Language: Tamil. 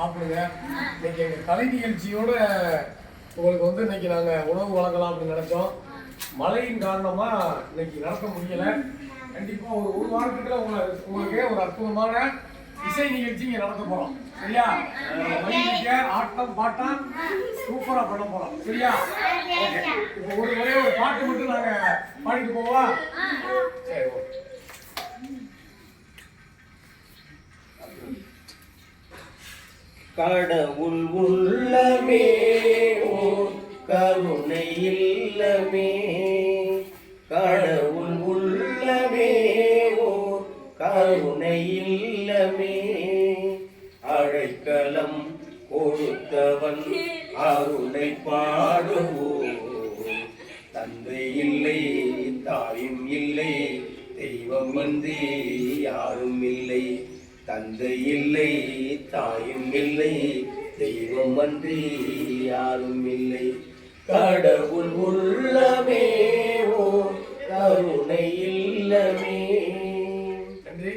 சாப்பிடுங்க. இன்னைக்கு எங்கள் கலை நிகழ்ச்சியோட உங்களுக்கு வந்து இன்னைக்கு நாங்கள் உணவு வழங்கலாம் அப்படின்னு நினைச்சோம். மழையின் காரணமா இன்னைக்கு நடத்த முடியல. கண்டிப்பா ஒரு வாரத்துக்குள்ள உங்களுக்கு ஒரு அற்புதமான இசை நிகழ்ச்சி இங்க நடத்த போறோம். சரியா? ஆட்டம் பாட்டம் சூப்பரா பண்ண போறோம். சரியா? இப்போ ஒரே ஒரு பாட்டு மட்டும் நாங்க பாடிட்டு போவா. சரி, கடவுள் உள்ளமே ஓர் கருணை இல்லமே, கடவுள் உள்ளமே ஓர் கருணை இல்லமே, அழைக்கலம் கொடுத்தவன் அருளை பாடுவோம். தந்தை இல்லை தாயும் இல்லை தெய்வம் இன்றி யாரும் இல்லை, தந்தை இல்லை தாயும் இல்லை தெய்வம் அன்றி யாரும் இல்லை, கடவுள் உள்ளமே ஓர் கருணை இல்லமே. நன்றி.